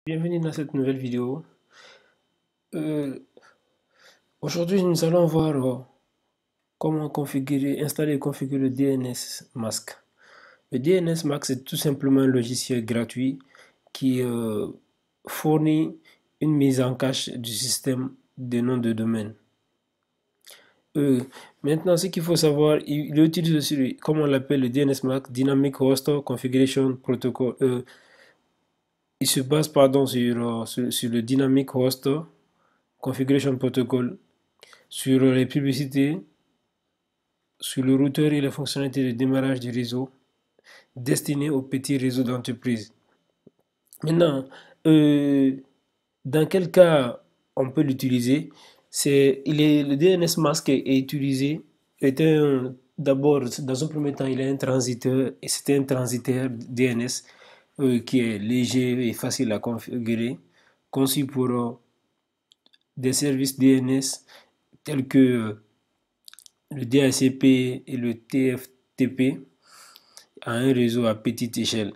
Bienvenue dans cette nouvelle vidéo. Euh, Aujourd'hui, nous allons voir comment installer et configurer le DNS Mask. Le DNS Mask, c'est tout simplement un logiciel gratuit qui fournit une mise en cache du système des noms de domaine. Maintenant, ce qu'il faut savoir, il utilise aussi, comme on l'appelle, le DNS Mask, Dynamic Host Configuration Protocol. Il se base sur le Dynamic Host Configuration Protocol, sur les publicités, sur le routeur et les fonctionnalités de démarrage du réseau destiné aux petits réseaux d'entreprise. Maintenant, dans quel cas on peut l'utiliser? Le DNS Mask est utilisé, d'abord, dans un premier temps, il est un transiteur, et c'était un transitaire DNS qui est léger et facile à configurer, conçu pour des services DNS tels que le DHCP et le TFTP à un réseau à petite échelle.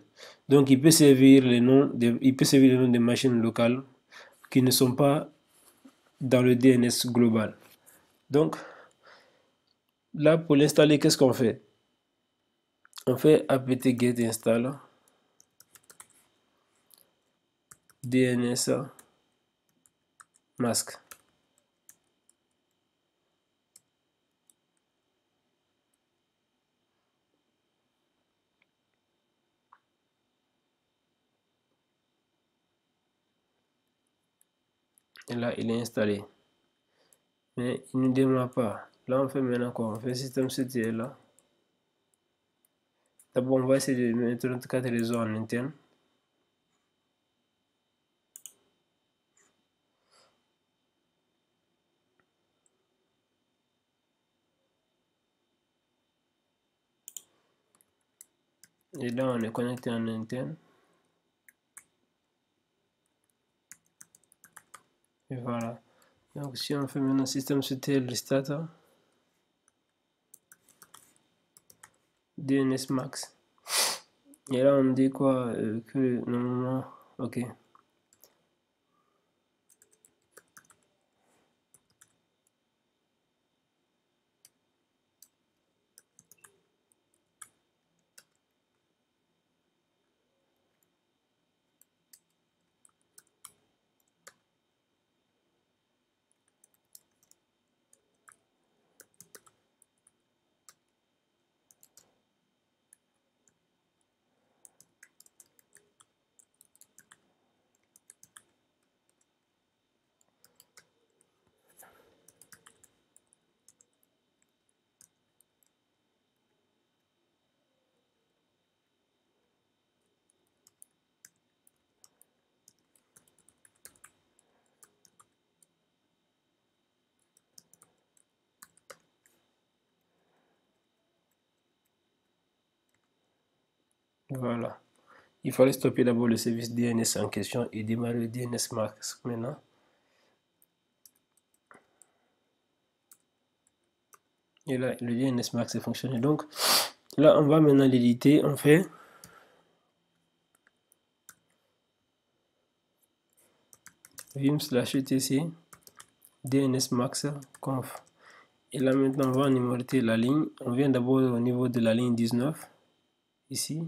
Donc il peut servir les noms des machines locales qui ne sont pas dans le DNS global. Donc là, pour l'installer, qu'est-ce qu'on fait? On fait apt-get install DNS mask. Et là, il est installé. Mais il ne démarre pas. Là, on fait maintenant quoi? On fait systemctl là. D'abord, on va essayer de mettre notre carte réseau en interne. Et là, on est connecté en interne. Et voilà. Donc, si on fait maintenant systemctl restart, DNS max. Et là, on dit quoi? Que normalement, ok. Voilà. Il fallait stopper d'abord le service DNS en question et démarrer le DNS max maintenant. Et là, le DNS max est fonctionné. Donc, là, on va maintenant l'éditer. On fait vim/etc DNS max conf. Et là, maintenant, on va numéroter la ligne. On vient d'abord au niveau de la ligne 19, ici.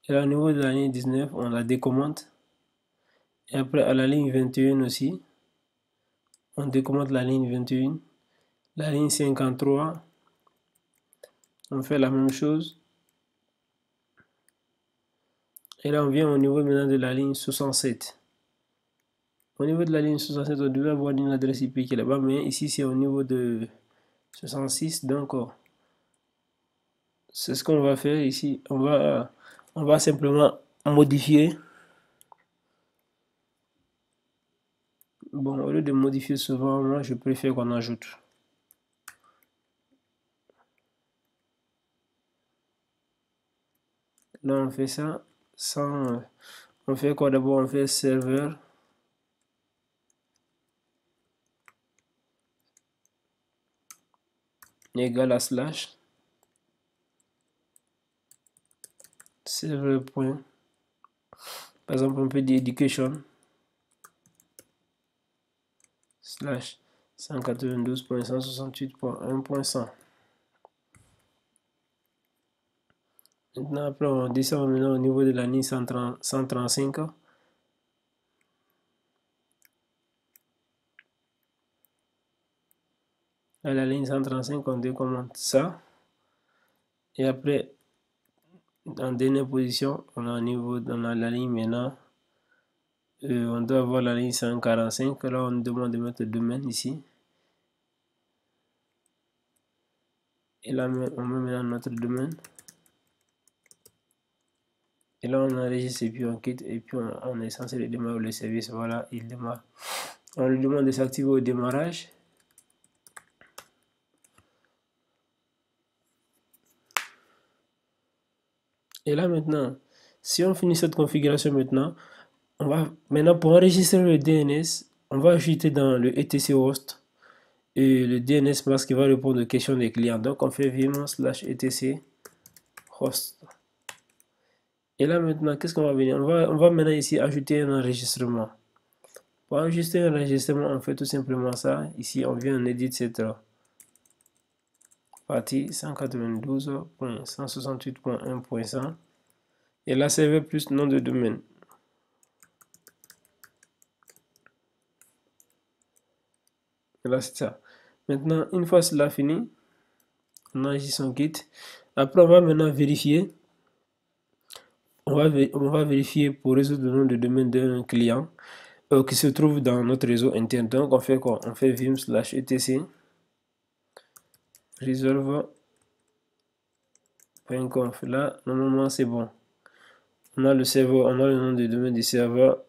Et là, au niveau de la ligne 19, on la décommente. Et après, à la ligne 21 aussi, on décommente la ligne 21. La ligne 53, on fait la même chose. Et là, on vient au niveau maintenant de la ligne 67. Au niveau de la ligne 67, on devait avoir une adresse IP qui est là-bas, mais ici, c'est au niveau de 66. Donc, c'est ce qu'on va faire ici. On va simplement modifier. Bon, au lieu de modifier souvent, moi, je préfère qu'on ajoute. Là, on fait ça sans... On fait quoi d'abord? On fait serveur. Égal à slash. Serveur point. Par exemple, on peut dire education / 192.168.1.100. Maintenant, après, on descend maintenant au niveau de la ligne 135. À la ligne 135, on décommente ça. Et après, en dernière position, on a au niveau dans la ligne maintenant. On doit avoir la ligne 145. Là, on nous demande de mettre le domaine ici. Et là, on met maintenant notre domaine. Et là, on enregistre et puis on quitte. Et puis, on est censé le démarrer le service. Voilà, il démarre. On lui demande de s'activer au démarrage. Et là, maintenant, si on finit cette configuration maintenant, on va maintenant pour enregistrer le DNS, on va ajouter dans le etc host et le DNS mask qui va répondre aux questions des clients. Donc, on fait vim /etc host. Et là, maintenant, qu'est-ce qu'on va venir? On va maintenant ici ajouter un enregistrement. Pour enregistrer un enregistrement, on fait tout simplement ça. Ici, on vient en edit cette partie 192.168.1.100. Et là, serveur plus nom de domaine. Et là, c'est ça. Maintenant, une fois cela fini, on enregistre son kit. Après, on va maintenant vérifier. On va vérifier pour résoudre le nom de domaine d'un client qui se trouve dans notre réseau interne. Donc, on fait quoi? On fait vim /etc resolve.conf. Là, normalement, c'est bon. On a le serveur, on a le nom de domaine du serveur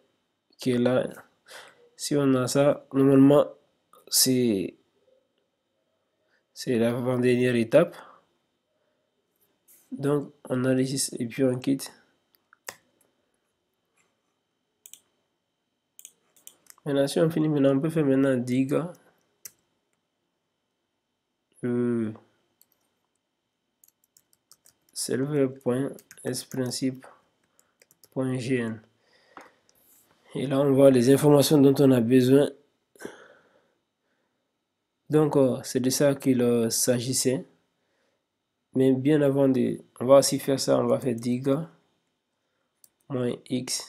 qui est là. Si on a ça, normalement, c'est l'avant-dernière étape. Donc, on enregistre et puis on quitte. Maintenant, si on finit maintenant, on peut faire maintenant diga serveur.sprincip.gn. Et là, on voit les informations dont on a besoin. Donc, c'est de ça qu'il s'agissait. Mais bien avant de... On va aussi faire ça, on va faire diga -x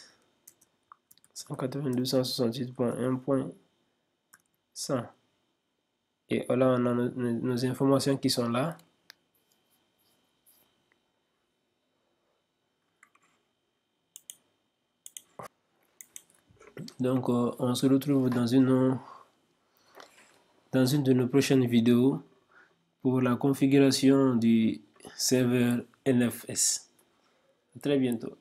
192.168.1.100. Et là, on a nos informations qui sont là. Donc, on se retrouve dans une de nos prochaines vidéos pour la configuration du serveur NFS. À très bientôt.